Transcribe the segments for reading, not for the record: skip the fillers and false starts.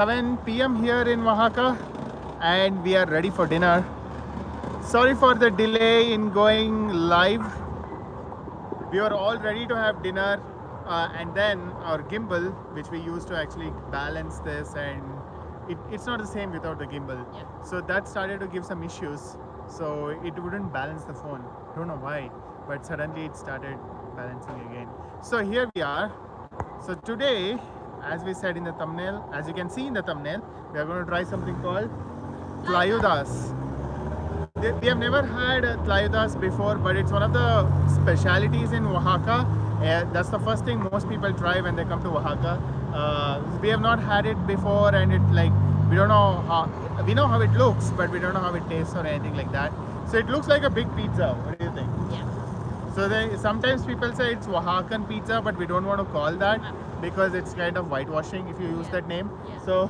7 p.m. here in Oaxaca, and we are ready for dinner. Sorry for the delay in going live. We were all ready to have dinner, and then our gimbal, which we use to actually balance this, and it's not the same without the gimbal. Yeah. So that started to give some issues. So it wouldn't balance the phone. Don't know why, but suddenly it started balancing again. So here we are. So today, as we said in the thumbnail, as you can see in the thumbnail, we are going to try something called Tlayudas. We have never had Tlayudas before, but it's one of the specialities in Oaxaca. That's the first thing most people try when they come to Oaxaca. We have not had it before, and we don't know how. We know how it looks, but we don't know how it tastes or anything like that. So it looks like a big pizza. What do you think? Yeah. So sometimes people say it's Oaxacan pizza, but we don't want to call that because it's kind of whitewashing if you use that name. Yeah. So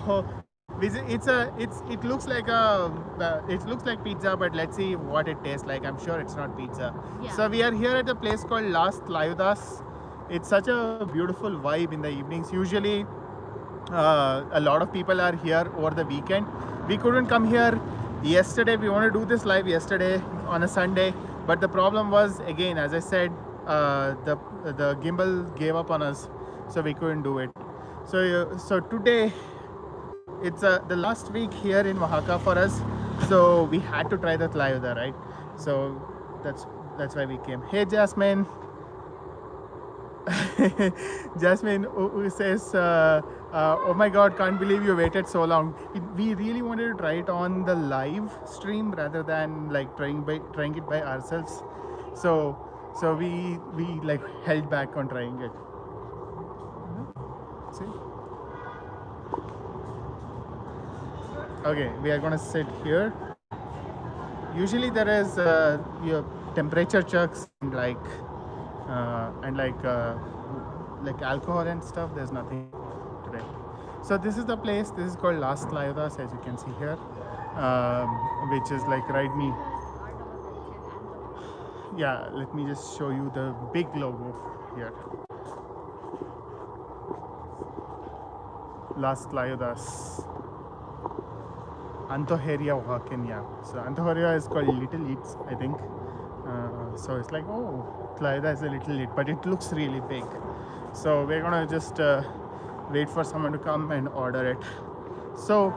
it looks like pizza, but let's see what it tastes like. I'm sure it's not pizza. Yeah. So we are here at a place called Tlayudas. It's such a beautiful vibe in the evenings. Usually a lot of people are here over the weekend. We couldn't come here yesterday. We wanted to do this live yesterday on a Sunday, but the problem was, again, as I said, the gimbal gave up on us, so we couldn't do it. So today it's the last week here in Oaxaca for us, so we had to try the Tlayuda, right? So that's why we came. Hey, Jasmine. Jasmine who says, oh my god, can't believe you waited so long. We really wanted to try it on the live stream rather than like trying it by ourselves. So we like held back on trying it. See? Okay, we are gonna sit here. Usually there is your temperature checks and like alcohol and stuff. There's nothing today. So this is the place. This is called Las Tlayudas, as you can see here, which is like right me. Yeah, let me just show you the big logo here. Las Tlayudas. Antojeria Oaxacan, yeah. So Antojeria is called Little Eats, I think. So it's like, oh, Tlayuda is a little lit, but it looks really big. So we're gonna just wait for someone to come and order it. So,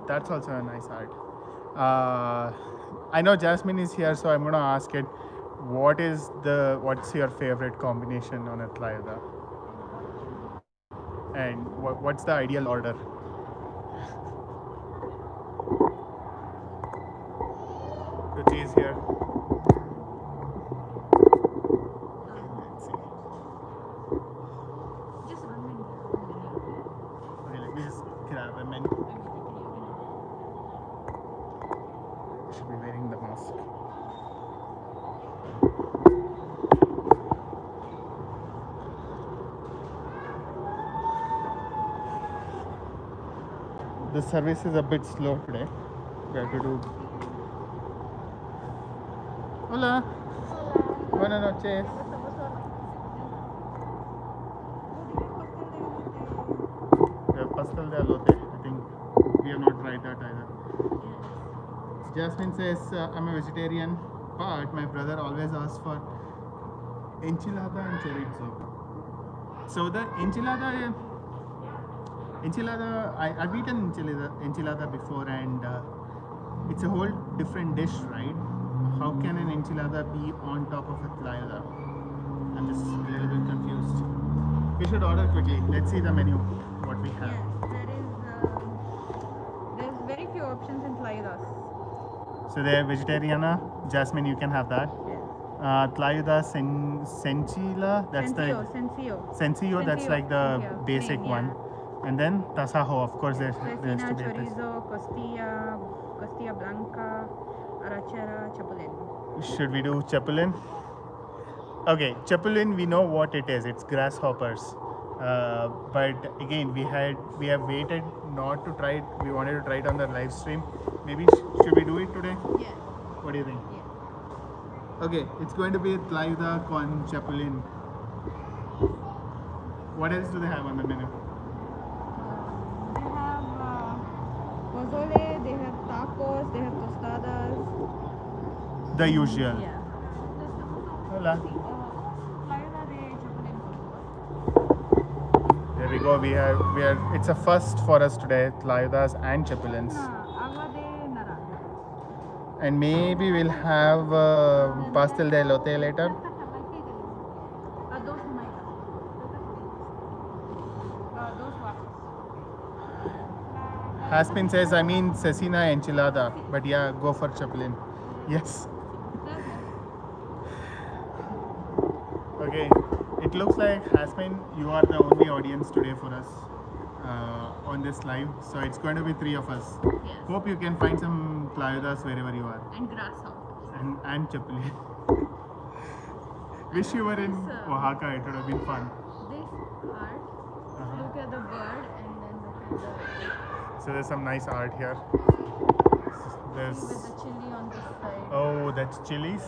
that's also a nice art. I know Jasmine is here, so I'm gonna ask it. What's your favorite combination on a Tlayuda? And what's the ideal order? Ruchi is here. Let's see. Just one minute. Okay, let me just grab a menu. Should be wearing the mask. The service is a bit slow today. We have to do. Hola. Buenas noches. Pastel de alote. I think we have not tried that either. Jasmine says, I'm a vegetarian, but my brother always asks for enchilada and chorizo. So the enchilada, I've eaten enchilada before, and it's a whole different dish, right? How can an enchilada be on top of a tlayuda? I'm just a little bit confused. We should order quickly. Let's see the menu, what we have. Yes, there's very few options in Tlayudas. So they're vegetariana. Jasmine, you can have that. Tlayuda Senchila, that's Sencillo, that's like the basic one. And then Tasajo, of course, there's to be chorizo, costilla blanca, arachera, chapulín. Should we do chapulín? Okay, chapulín, we know what it is. It's grasshoppers. But again, we have waited not to try it. We wanted to try it on the live stream. Maybe should we do it today? Yeah. What do you think? Yeah. Okay, it's going to be Tlayuda con chapulín. What else do they have on the menu? The usual. Yeah. Hola. Tlayudas de Chapulin. There we go. We are. It's a first for us today. Tlayudas and chapulins. Agua de naranja. And maybe we'll have pastel de elote later. Dos Jamaica. Dos waffles. Hasmin says, I mean cecina enchilada. But yeah, go for chapulin. Yes. Okay. It looks like, Hasmin, you are the only audience today for us on this live. So it's going to be 3 of us. Yes. Hope you can find some Tlayudas wherever you are. And grasshoppers. And chapulin. Wish you were in Oaxaca. It would have been fun. This art. Look at the bird and then look at the. So there's some nice art here. There's With the chili on this side. oh, that's chilies.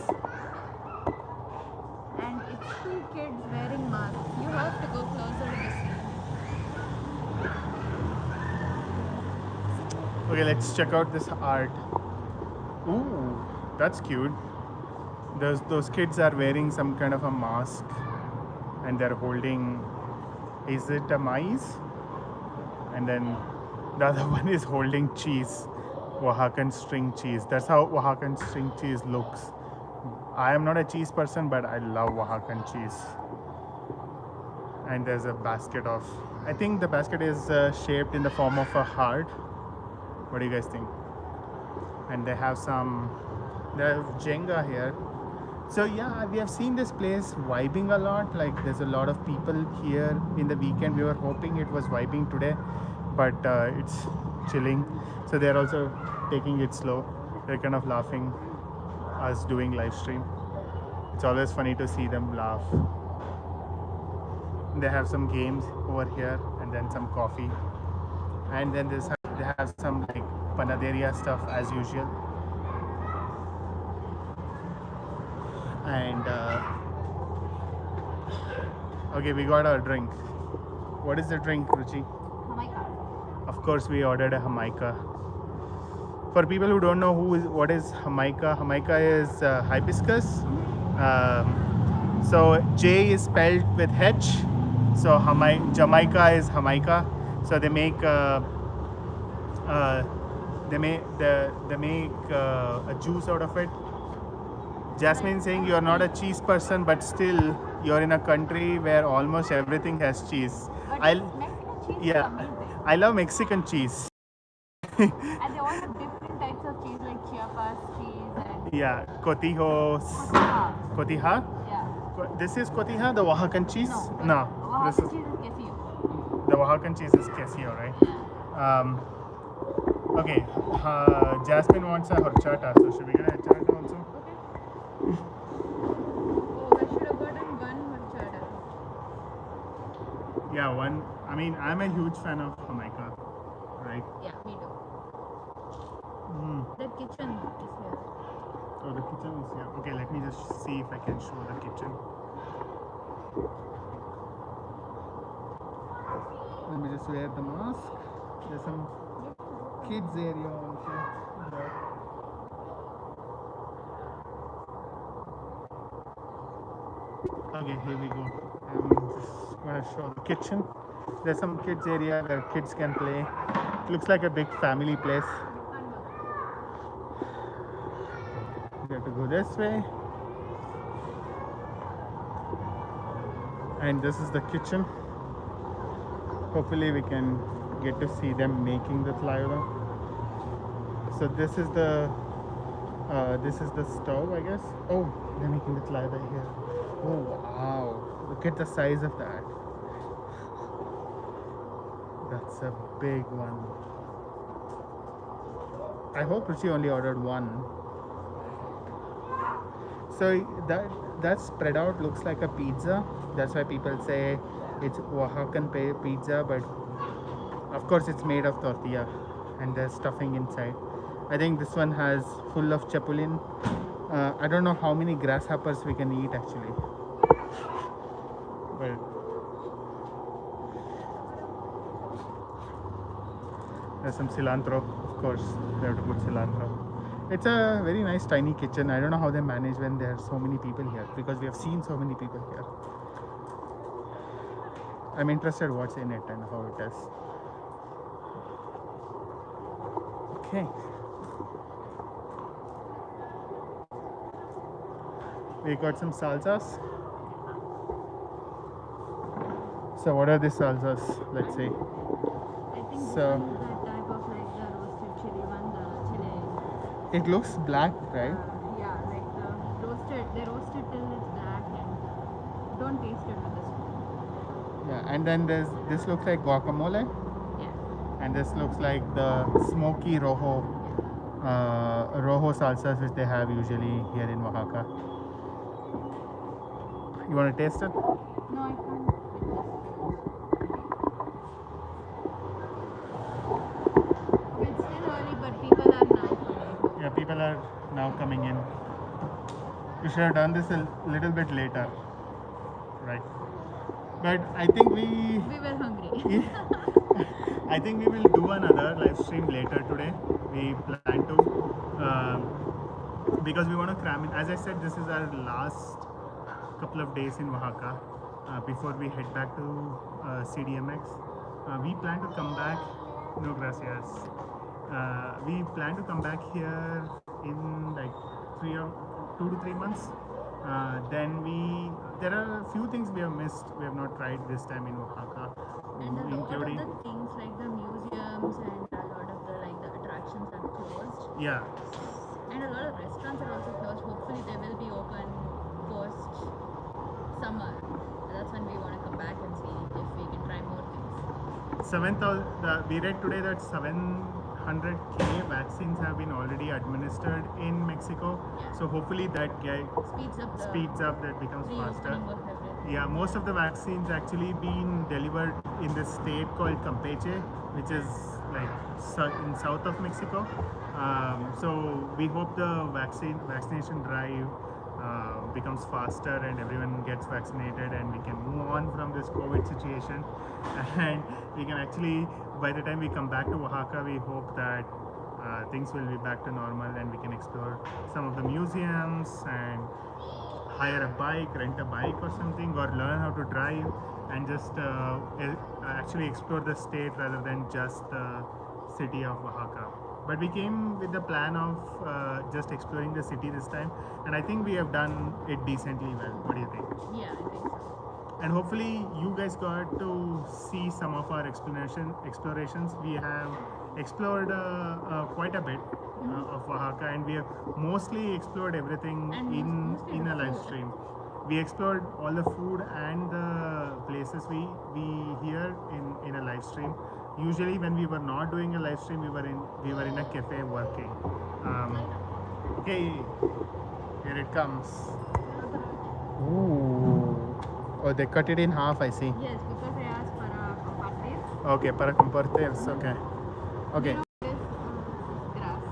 And it's 2 kids wearing masks. You have to go closer to the scene. Okay, let's check out this art. Ooh, that's cute. Those kids are wearing some kind of a mask, and they're holding. Is it a maize? And then the other one is holding cheese, Oaxacan string cheese. That's how Oaxacan string cheese looks. I am not a cheese person, but I love Oaxacan cheese. And there's a basket of, I think the basket is shaped in the form of a heart. What do you guys think? And they have Jenga here. So yeah, we have seen this place vibing a lot. Like there's a lot of people here in the weekend. We were hoping it was vibing today, but it's chilling. So they're also taking it slow. They're kind of laughing us doing live stream. It's always funny to see them laugh. They have some games over here and then some coffee. And then they have some like panaderia stuff as usual. And okay, we got our drink. What is the drink, Ruchi? Jamaica. Of course, we ordered a Jamaica. For people who don't know what is Jamaica, Jamaica is hibiscus. So J is spelled with H. So Jamaica is Jamaica. So they make a juice out of it. Jasmine saying you are not a cheese person, but still you're in a country where almost everything has cheese. But Mexican cheese is amazing. I love Mexican cheese. And they all have different types of cheese like Chiapas cheese and Yeah, cotijos. Cotija. Cotija? Yeah. This is cotija, the Oaxacan cheese? No. This Oaxacan is, cheese is quesillo. the Oaxacan cheese is quesillo, right? Okay, Jasmine wants a horchata, so should we get a horchata also? Okay. Oh, I should have gotten one horchata. Yeah, one. I mean, I'm a huge fan of Jamaica, right? Yeah, me too. Mm. The kitchen is here. Oh, the kitchen is here. Okay, let me just see if I can show the kitchen. Let me just wear the mask. There's some kids area also. Okay, here we go. I'm just gonna show the kitchen. There's some kids area where kids can play. It looks like a big family place. We have to go this way. And this is the kitchen. Hopefully we can get to see them making the Tlayuda. So this is the stove, I guess. Oh, they're making the Tlayuda here. Oh wow! Look at the size of that. That's a big one. I hope Ruchi only ordered one. So that spread out looks like a pizza. That's why people say it's Oaxacan pizza, but of course it's made of tortilla and there's stuffing inside. I think this one has full of chapulin. I don't know how many grasshoppers we can eat actually. But there's some cilantro, of course. They have to put cilantro. It's a very nice tiny kitchen. I don't know how they manage when there are so many people here, because we have seen so many people here. I'm interested what's in it and how it is. Okay. We got some salsas. So what are these salsas? Let's see. I think this So- one is the type of like the roasted chili one, the chili. It looks black, right? Yeah, like the roasted. They roast it till it's black and don't taste it with the spoon. Yeah. And then this looks like guacamole, Yeah. and this looks like the smoky rojo salsas which they have usually here in Oaxaca. You want to taste it? No, I can't. It's still early, but people are now coming. Yeah, people are now coming in. You should have done this a little bit later, right? But I think We were hungry. I think we will do another live stream later today. We plan to, because we want to cram in. As I said, this is our last couple of days in Oaxaca before we head back to CDMX. We plan to come back. No gracias. We plan to come back here in like 2 to 3 months. Then there are a few things we have missed. We have not tried this time in Oaxaca, And a lot of including the things like the museums and a lot of the like the attractions are closed. yeah. And a lot of restaurants are also closed. Hopefully they will be open post summer. That's when we want to come back and see if we can try more things. 7,000. We read today that 700K vaccines have been already administered in Mexico. Yeah. So hopefully that Speeds up the that becomes faster. reopening of everything. Yeah, most of the vaccines actually been delivered in this state called Campeche, which is like in south of Mexico. So we hope the vaccination drive becomes faster and everyone gets vaccinated and we can move on from this COVID situation. And we can actually, by the time we come back to Oaxaca, we hope that things will be back to normal and we can explore some of the museums and hire a bike, rent a bike or something, or learn how to drive and just actually explore the state rather than just the city of Oaxaca. But we came with the plan of just exploring the city this time, and I think we have done it decently well. What do you think? Yeah, I think so. And hopefully you guys got to see some of our explorations. We have explored quite a bit of Oaxaca, and we have mostly explored everything And mostly in the a live food. stream. We explored all the food and the places we hear in a live stream. Usually when we were not doing a live stream, we were in a cafe working. Okay, here it comes. Ooh. Oh, they cut it in half, I see. Yes, because I asked for a compartir. Okay, para compartirse. Okay. Okay. This grass.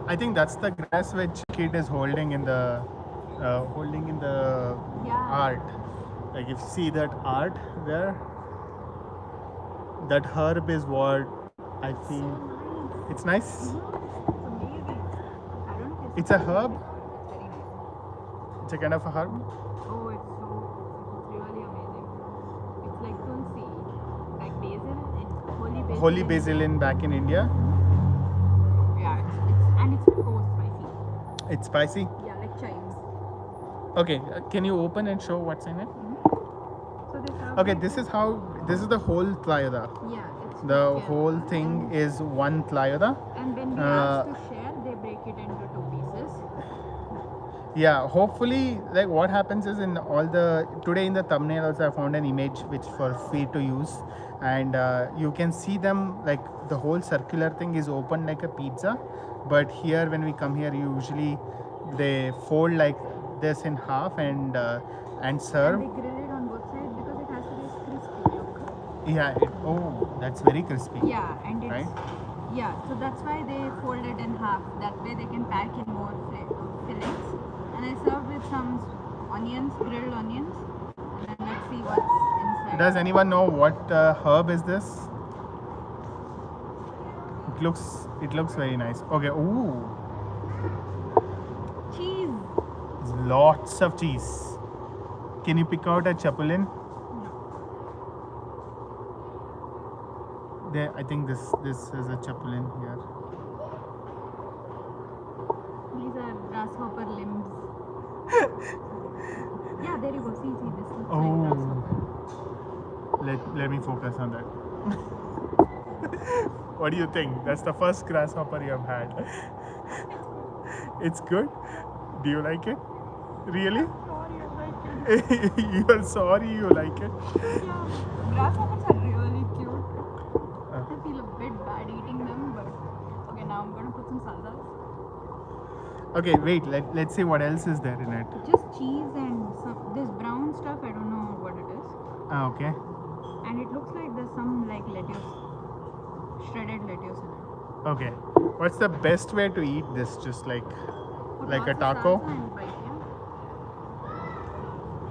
I think that's the grass which kid is holding in the Yeah. art. Like if you see that art there, that herb is what I So feel. nice. It's nice. It's amazing. I don't know. It's a herb. It's very nice. It's a kind of a herb. Oh, it's really amazing. It's like tulsi, like basil. It's holy basil. Holy basil in back in India. Yeah, it's so spicy. It's spicy. Yeah, like chives. Okay, can you open and show what's in it? So they serve Okay, like this is the whole Tlayuda. Yeah, it's The like, whole thing is one Tlayuda. And when we ask to share, they break it into 2 pieces. Yeah, hopefully, like what happens is today in the thumbnail also I found an image which for free to use, and you can see them like the whole circular thing is open like a pizza, but here when we come here usually they fold like this in half and serve. And they grill it on both sides because it has to be crispy. Look. Yeah, oh, that's very crispy. Yeah, and it's Right? yeah. So that's why they fold it in half. That way they can pack in more fillets. And I serve with some onions, grilled onions, and then let's see what's inside. Does anyone know what herb is this? it looks very nice. Okay. Ooh, Cheese. lots of cheese. Can you pick out a chapulin? No. There, I think this is a chapulin here. These are grasshopper limbs. Yeah, there you go. See, this looks like Oh. grasshopper. Let me focus on that. What do you think? That's the first grasshopper you have had. It's good. Do you like it? Really? Sorry, I like it. You are sorry you like it. Yeah, grasshoppers are really cute. Uh. I feel a bit bad eating them, but okay, now I'm gonna put some salsas. Okay, wait. Let's see what else is there in it. Just cheese and some this brown stuff. I don't know what it is, Okay. and it looks like there's some like lettuce, shredded lettuce in it. Okay. What's the best way to eat this? Just like Put a lots of taco? salsa and bite, yeah.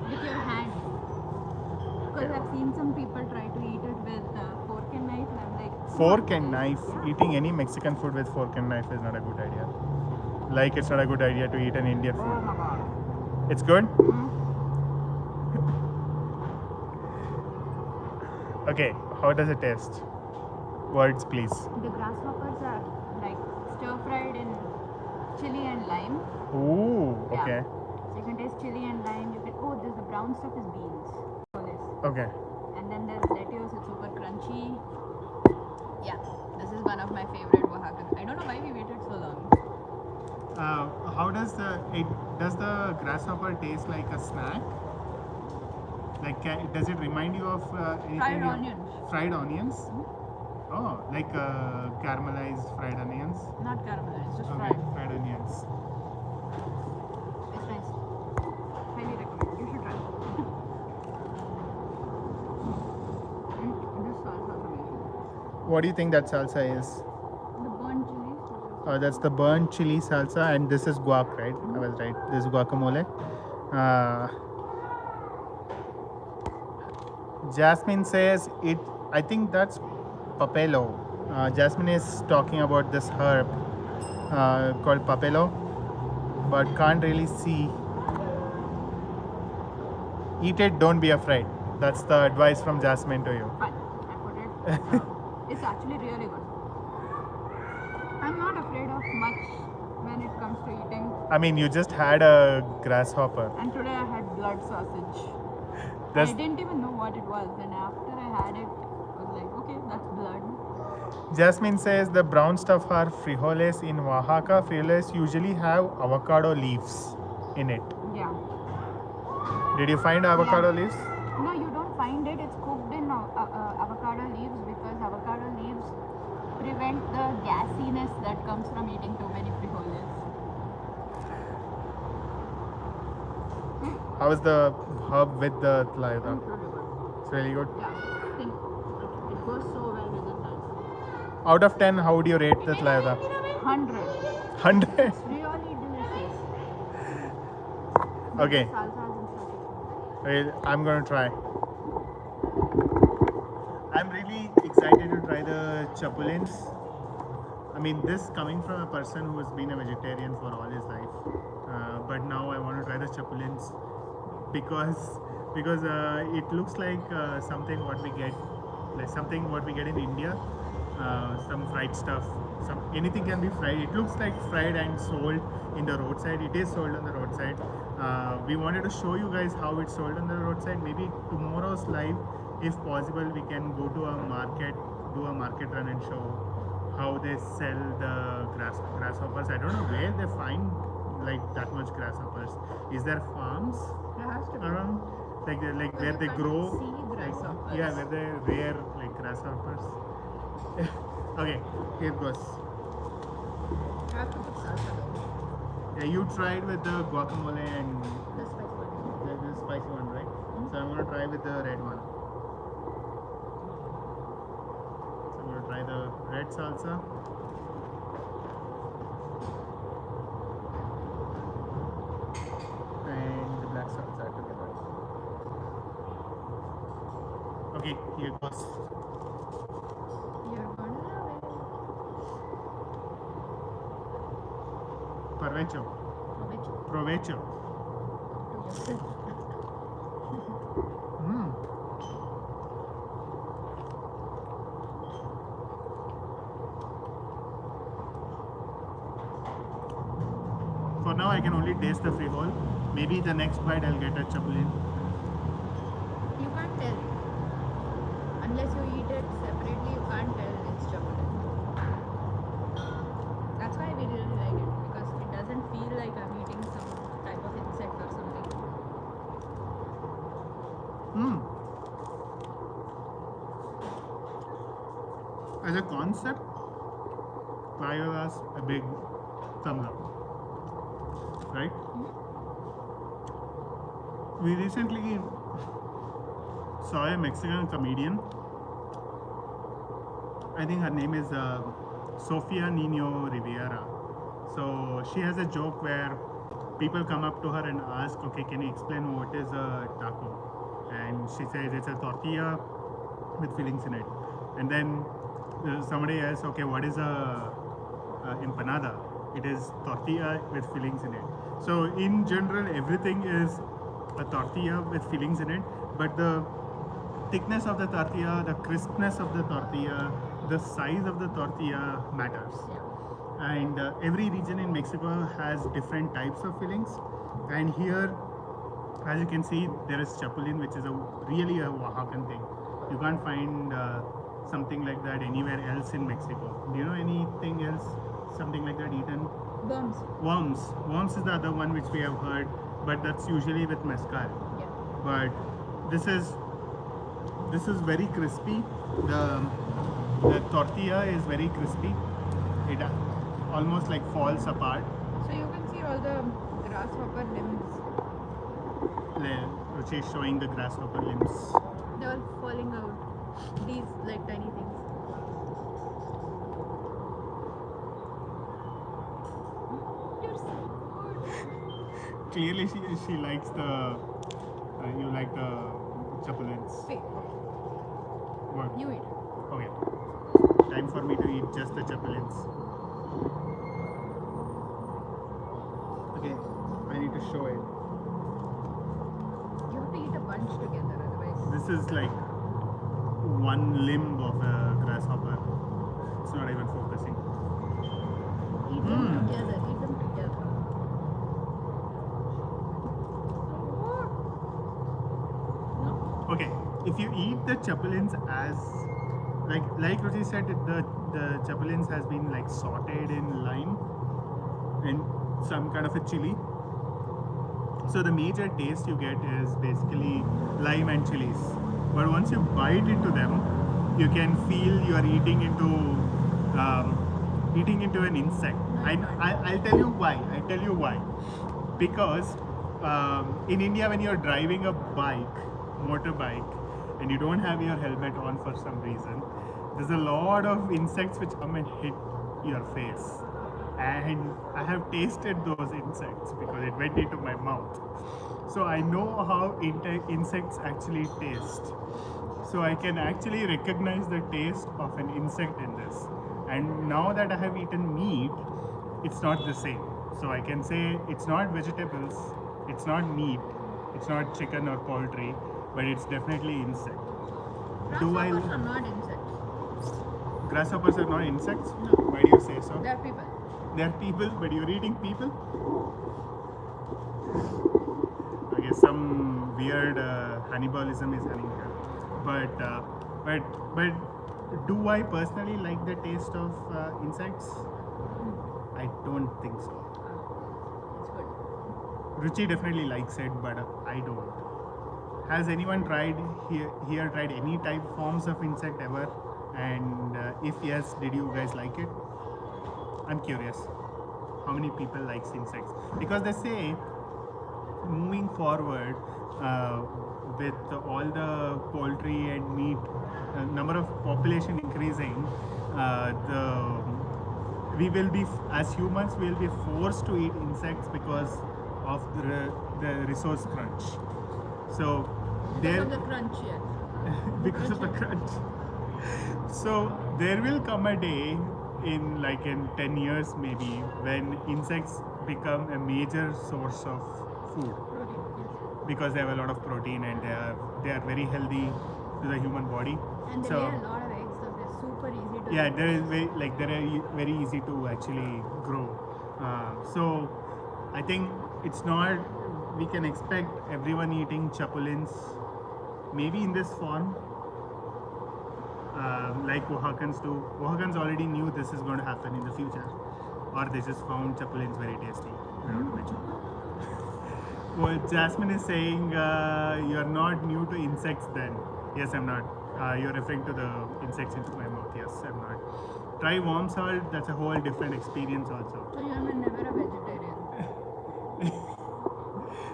With your hand. Because I've seen some people try to eat it with fork and knife, and I'm like. Fork and knife. Yeah. Eating any Mexican food with fork and knife is not a good idea. Like it's not a good idea to eat an Indian Oh food. my god. It's good? Mm. Okay. How does it taste? Words, please. The grasshoppers are like stir fried in chili and lime. Ooh. Yeah. Okay. So you can taste chili and lime. You can there's the brown stuff is beans. All this. Okay. And then there's lettuce. It's super crunchy. Yeah, this is one of my favorite Oaxacan. I don't know why we waited so long. How does the grasshopper taste like a snack? Like does it remind you of anything? Fried onions. Fried onions? Oh, like caramelized fried onions? Not caramelized, just Okay, fried. fried onions. It's nice. Highly recommend. You should try. This salsa is amazing. What do you think that salsa is? The burnt chili. That's the burnt chili salsa, and this is guac, right? I was right. This is guacamole. Jasmine says it. I think that's papelo. Jasmine is talking about this herb called papelo, but can't really see. Eat it, don't be afraid. That's the advice from Jasmine to you. Fine. I put it. It's actually really good. I'm not afraid of much when it comes to eating. I mean, you just had a grasshopper. And today I had blood sausage. That's- I didn't even know what it was, and after I had it, I was like, okay, that's blood. Jasmine says the brown stuff are frijoles in Oaxaca. Frijoles usually have avocado leaves in it. Yeah. Did you find avocado leaves? No, you don't find it. It's cooked in avocado leaves because avocado leaves prevent the gassiness that comes from eating too many frijoles. How is the herb with the Tlayudas? It's really good. It's really good. Yeah. I think it goes so well with the salsa. Out of 10, how would you rate the Tlayudas? 100. 100? It's really delicious. But Okay. the salsas and stuff is good. Well, I'm gonna try. I'm really excited to try the chapulins. I mean, this coming from a person who has been a vegetarian for all his life, but now I want to try the chapulins because it looks like something what we get, like something what we get in India. Some fried stuff. Anything can be fried. It looks like fried and sold in the roadside. It is sold on the roadside. We wanted to show you guys how it's sold on the roadside. Maybe tomorrow's live, if possible, we can go to a market, do a market run and show how they sell the grasshoppers. I don't know where they find like that much grasshoppers. Is there farms There has to be. around, like where they you grow? can't see Like, grasshoppers. yeah, where they rear like grasshoppers. Okay, here goes. You have to put salsa though. Yeah, you tried with the guacamole and The spicy one. the spicy one, right? So I'm gonna try with the red one. So I'm gonna try the red salsa. And the black salsa together. Okay, here goes. You're gonna love it. Provecho. Provecho. Mm. For now, I can only taste the frijol. Maybe the next bite I'll get a chapulin. You can't tell. Unless you eat it separately, you can't tell it's chocolate. That's why we really like it, because it doesn't feel like I'm eating some type of insect or something. Mm. As a concept, Tlayudas a big thumbs up. Right? We recently saw a Mexican comedian. I think her name is Sofia Nino Rivera. So she has a joke where people come up to her and ask, okay, can you explain what is a taco? And she says it's a tortilla with fillings in it. And then somebody asks, okay, what is a empanada? It is tortilla with fillings in it. So in general, everything is a tortilla with fillings in it, but the thickness of the tortilla, the crispness of the tortilla, the size of the tortilla matters. Yeah. And every region in Mexico has different types of fillings. And here, as you can see, there is chapulin, which is really a Oaxacan thing. You can't find something like that anywhere else in Mexico. Do you know anything else, something like that eaten? Worms. Worms. Worms is the other one which we have heard, but that's usually with mezcal. Yeah. But this is very crispy. The tortilla is very crispy. It almost like falls apart. So you can see all the grasshopper limbs. Ruchi is showing the grasshopper limbs. They're all falling out. These like tiny things. You're so good. Clearly, she likes the you like the chapulins. Wait, What? you eat. Okay. Time for me to eat just the chapulins. Okay, I need to show it. You have to eat a bunch together, otherwise. This is like one limb of a grasshopper. It's not even focusing. Eat them together. Eat them together. No? Okay, if you eat the chapulins as like Ruchi said, the chapulins has been like sauteed in lime and some kind of a chili. So the major taste you get is basically lime and chilies. But once you bite into them, you can feel you are eating into an insect. I'll tell you why. I'll tell you why. Because in India, when you're driving a motorbike, and you don't have your helmet on for some reason, there's a lot of insects which come and hit your face. And I have tasted those insects because it went into my mouth. So I know how insects actually taste. So I can actually recognize the taste of an insect in this. And now that I have eaten meat, it's not the same. So I can say it's not vegetables, it's not meat, it's not chicken or poultry, but it's definitely insect. Grasshoppers are not insects. Grasshoppers are not insects? No. Why do you say so? They're people. They're people, but you're eating people? Okay, some weird cannibalism is happening here. But do I personally like the taste of insects? I don't think so. It's good. Ruchi definitely likes it, but I don't. Has anyone tried tried any type forms of insect ever? And if yes, did you guys like it? I'm curious. How many people likes insects? Because they say moving forward with all the poultry and meat number of population increasing, we will be as humans we will be forced to eat insects because of the resource crunch. So Because of the crunch, yeah. because of the crunch. So there will come a day in 10 years maybe, when insects become a major source of food, because they have a lot of protein and they are very healthy to the human body. And they So lay a lot of eggs, so they're super easy to. yeah, there is very easy to actually grow. So I think it's not, we can expect everyone eating chapulins maybe in this form, like Oaxacans do. Oaxacans already knew this is going to happen in the future, or they just found chapulins very tasty. I don't mention. Well, Jasmine is saying you're not new to insects then. Yes, I'm not. You're referring to the insects into my mouth. Yes, I'm not. Try worm salt, that's a whole different experience also. So you're never a vegetarian.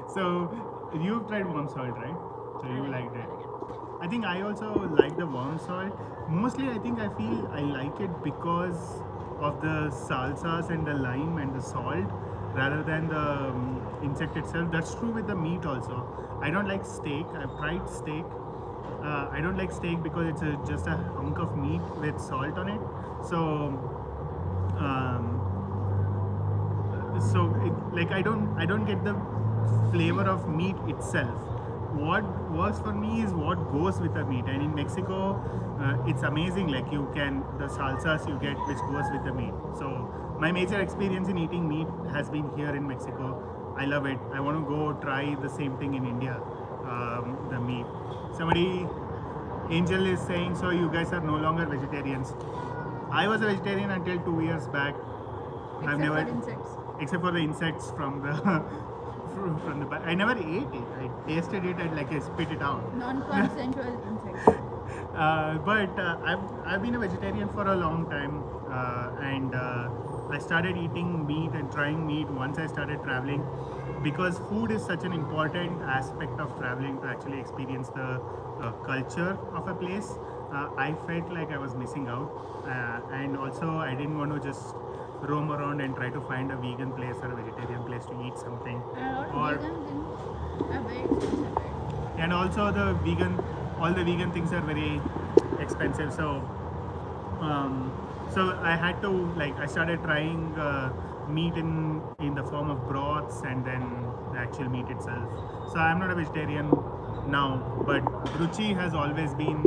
So you've tried worm salt, right? So you liked it. I think I also like the worm salt. Mostly, I think I feel I like it because of the salsas and the lime and the salt, rather than the insect itself. That's true with the meat also. I don't like steak. I've tried steak. I don't like steak because it's just a hunk of meat with salt on it. Um, like I don't get the flavor of meat itself. What works for me is what goes with the meat, and in Mexico it's amazing, like the salsas you get which goes with the meat. So my major experience in eating meat has been here in Mexico. I love it. I want to go try the same thing in India, the meat. Somebody, Angel is saying, so you guys are no longer vegetarians. I was a vegetarian until 2 years back. Except for insects. Except for the insects from the from the. I never ate it. I tasted it and like I spit it out. Non-consensual insects. But I've been a vegetarian for a long time, and I started eating meat and trying meat once I started traveling, because food is such an important aspect of traveling to actually experience the culture of a place. I felt like I was missing out, and also I didn't want to just roam around and try to find a vegan place or a vegetarian place to eat something. Vegan things are very expensive, right? And also all the vegan things are very expensive. So I had to, like, I started trying meat in the form of broths and then the actual meat itself. So I'm not a vegetarian now, but Ruchi has always been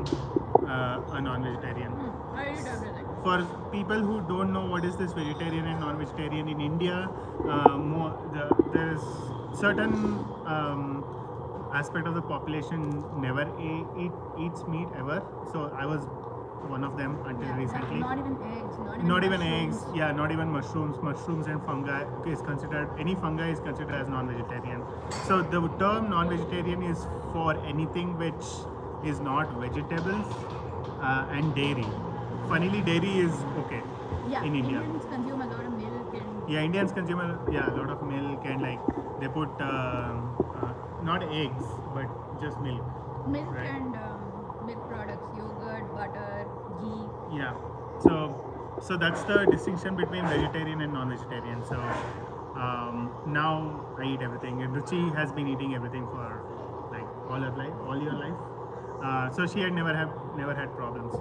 a non-vegetarian. I eat everything. For people who don't know what is this vegetarian and non-vegetarian in India, there's certain aspect of the population never eats meat ever. So I was one of them until recently. Not even eggs. Not even mushrooms. eggs. Yeah, not even mushrooms. Mushrooms and fungi is considered. Any fungi is considered as non-vegetarian. So the term non-vegetarian is for anything which is not vegetables and dairy. Funnily, dairy is okay in India. Indians consume a lot of milk and. Yeah, Indians consume a lot of milk, and like they put not eggs but just milk. Milk right? and milk products, yogurt, butter, ghee. Yeah. So that's the distinction between vegetarian and non-vegetarian. So now I eat everything, and Ruchi has been eating everything for like all your life. So she had never had problems.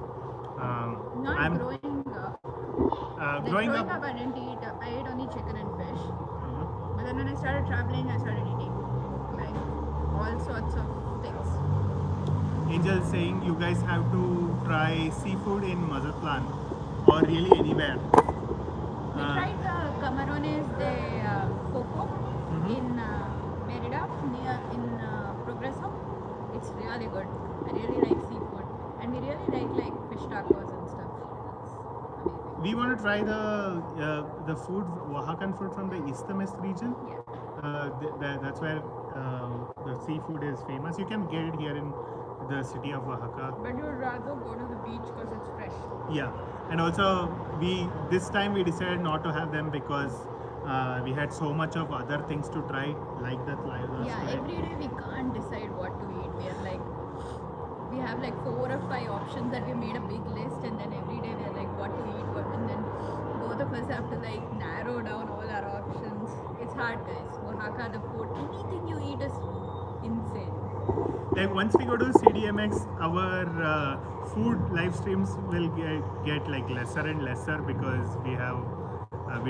Not growing up. Growing Growing up. up, I didn't eat. I ate only chicken and fish. But then when I started traveling, I started eating like all sorts of things. Angel saying you guys have to try seafood in Mazatlan or really anywhere. We tried the camarones de coco in Merida, in Progreso. It's really good. I really like seafood, and we really like fish tacos and stuff. That's amazing. We want to try the food, Oaxacan food from the Isthmus region. Yeah. That's where the seafood is famous. You can get it here in the city of Oaxaca. But you would rather go to the beach because it's fresh. Yeah, and also this time we decided not to have them because we had so much of other things to try, like the Tlayudas. Yeah, right? every day we can't decide what to eat. We have like 4 or 5 options that we made a big list, and then every day we're like what to eat, and then both of us have to like narrow down all our options. It's hard, guys. Oaxaca, the food, anything you eat is insane. like once we go to CDMX, our food live streams will get like lesser and lesser because we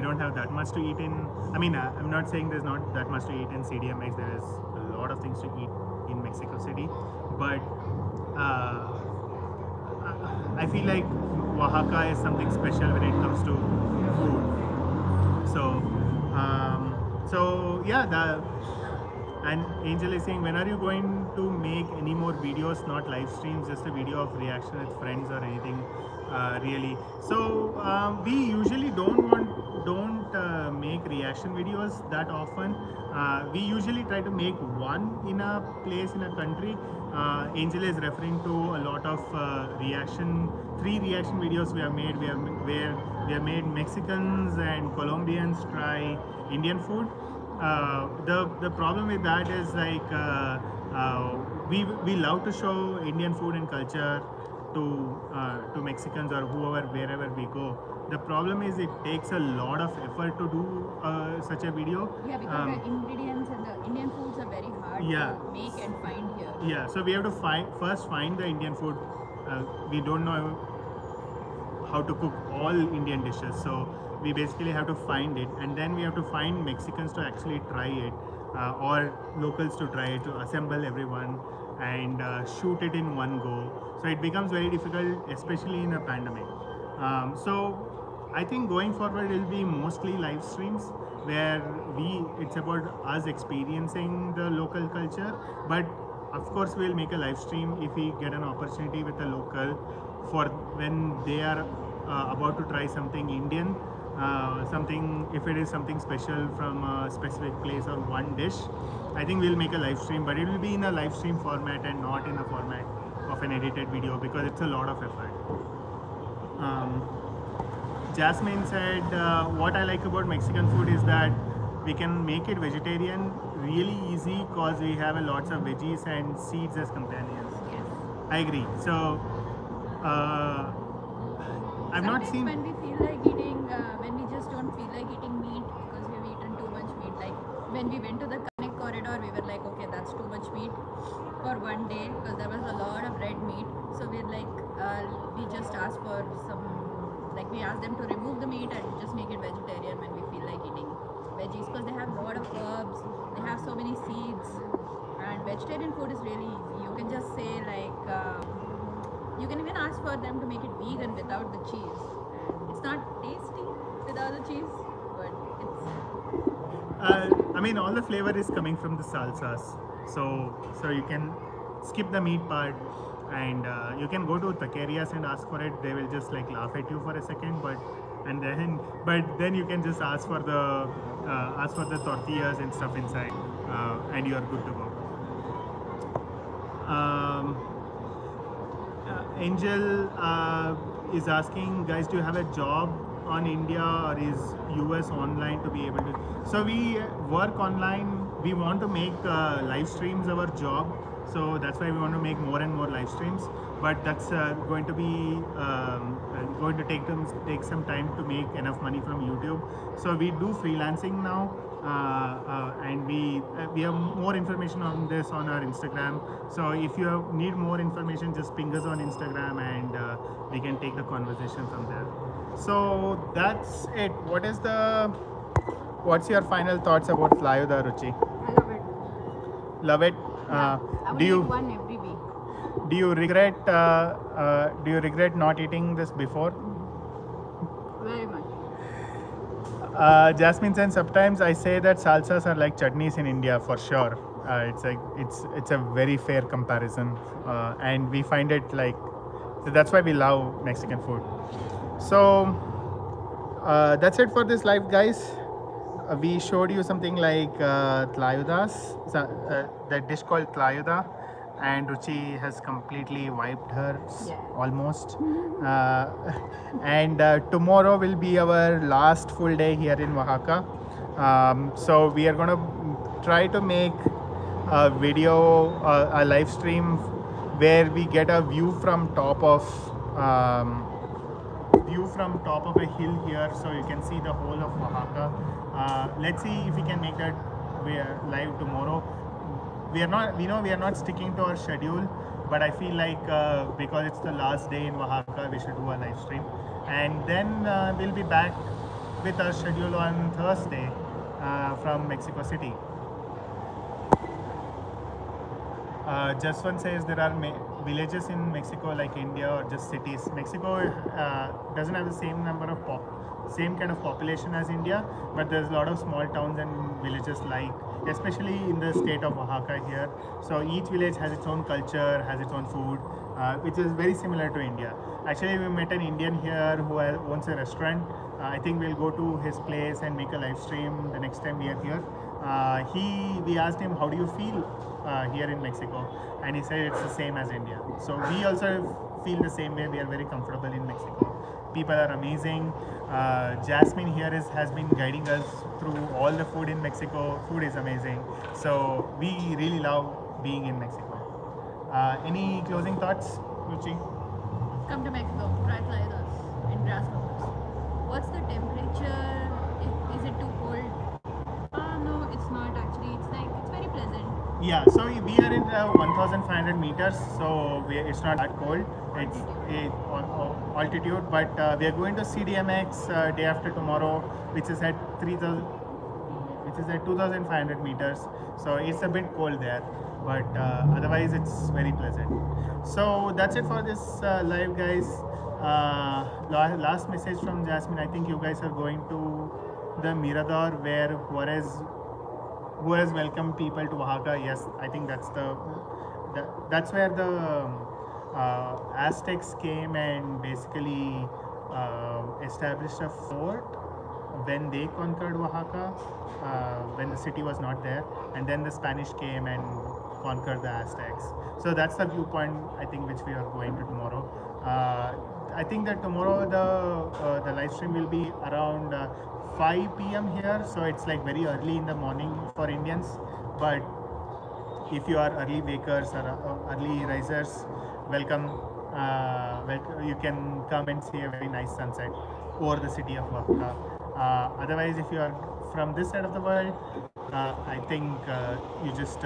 don't have that much to eat in. I mean, I'm not saying there's not that much to eat in CDMX. There is a lot of things to eat in Mexico City, but uh, I feel like Oaxaca is something special when it comes to food. So yeah, and Angel is saying, when are you going to make any more videos, not live streams, just a video of reaction with friends or anything, really? So we usually don't make reaction videos that often. We usually try to make one in a place in a country. Angel is referring to a lot of three reaction videos we have made. Where we have made Mexicans and Colombians try Indian food. The problem with that is like we love to show Indian food and culture to Mexicans or whoever wherever we go. The problem is it takes a lot of effort to do such a video. Yeah, because the ingredients and the Indian foods are very hard to make and find here. Yeah, so we have to first find the Indian food. We don't know how to cook all Indian dishes, so we basically have to find it, and then we have to find Mexicans to actually try it, or locals to try it, to assemble everyone and shoot it in one go. So it becomes very difficult, especially in a pandemic. So I think going forward it will be mostly live streams where it's about us experiencing the local culture, but of course we'll make a live stream if we get an opportunity with a local for when they are about to try something Indian, something, if it is something special from a specific place or one dish. I think we'll make a live stream, but it will be in a live stream format and not in a format of an edited video because it's a lot of effort. Jasmine said, what I like about Mexican food is that we can make it vegetarian really easy because we have a lots of veggies and seeds as companions. Yes. I agree. So I've not Sometimes seen. when we feel like eating, when we just don't feel like eating meat because we've eaten too much meat. Like when we went to the Connect corridor, we were like, okay, that's too much meat for one day because there was a lot of red meat. So we're like, we just asked for some, like we asked them to remove the meat and just make it vegetarian when we feel like eating veggies because they have a lot of herbs, they have so many seeds, and vegetarian food is really easy. You can just say like. You can even ask for them to make it vegan without the cheese. It's not tasty without the cheese, but it's. I mean, all the flavor is coming from the salsas. So you can skip the meat part, and you can go to taquerias and ask for it. They will just like laugh at you for a second, but then you can just ask for the tortillas and stuff inside, and you are good to go. Angel is asking, guys, do you have a job on India or is US online to be able to? So we work online. We want to make live streams our job. So that's why we want to make more and more live streams. But that's going to be going to take some time to make enough money from YouTube. So we do freelancing now. And we have more information on this on our Instagram. So if you need more information, just ping us on Instagram and we can take the conversation from there. So that's it. What's your final thoughts about Tlayudas, Ruchi? I love it. Love it. I will eat one every week. Do you regret not eating this before? Very much. Jasmine said, sometimes I say that salsas are like chutneys in India for sure. It's a very fair comparison, and we find it like, so that's why we love Mexican food. So that's it for this live, guys. We showed you something like Tlayudas, that dish called Tlayuda, and Ruchi has completely wiped her almost. And tomorrow will be our last full day here in Oaxaca. So we are going to try to make a video, a live stream where we get a view from top of a hill here, so you can see the whole of Oaxaca. Let's see if we can make that live tomorrow. we know we are not sticking to our schedule, but I feel like because it's the last day in Oaxaca, we should do a live stream, and then we'll be back with our schedule on Thursday from Mexico City. Just one says there are villages in Mexico like India or just cities. Mexico doesn't have the same number of same kind of population as India, but there's a lot of small towns and villages like, especially in the state of Oaxaca here. So each village has its own culture, has its own food, which is very similar to India. Actually, we met an Indian here who owns a restaurant. I think we'll go to his place and make a live stream the next time we are here. We asked him, how do you feel here in Mexico? And he said it's the same as India. So we also feel the same way. We are very comfortable in Mexico. People are amazing. Jasmine here has been guiding us through all the food in Mexico. Food is amazing. So we really love being in Mexico. Any closing thoughts, Ruchi? Come to Mexico, try Tlayudas and grasshoppers. What's the temperature? Is it too cold? No, it's not actually. It's very pleasant. Yeah, so we are in 1,500 meters, so it's not that cold. It's altitude, but we are going to CDMX day after tomorrow, which is at 3,000, which is at 2,500 meters. So it's a bit cold there, but otherwise it's very pleasant. So that's it for this live, guys. Last message from Jasmine. I think you guys are going to the Mirador where Juarez welcomed people to Oaxaca. Yes, I think that's that's where the Aztecs came and basically established a fort when they conquered Oaxaca, when the city was not there, and then the Spanish came and conquered the Aztecs. So that's the viewpoint, I think, which we are going to tomorrow. I think that tomorrow the live stream will be around 5 p.m. here, so it's like very early in the morning for Indians. But if you are early wakers or early risers, welcome. You can come and see a very nice sunset over the city of Oaxaca. Otherwise, if you are from this side of the world, I think you just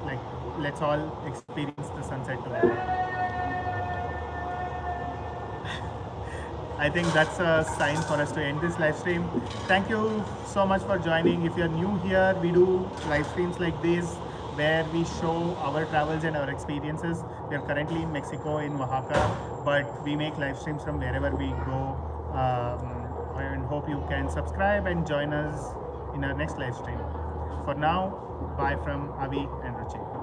like, let's all experience the sunset together. I think that's a sign for us to end this live stream. Thank you so much for joining. If you're new here, we do live streams like this where we show our travels and our experiences. We are currently in Mexico, in Oaxaca, but we make live streams from wherever we go. And hope you can subscribe and join us in our next live stream. For now, bye from Avi and Ruchi.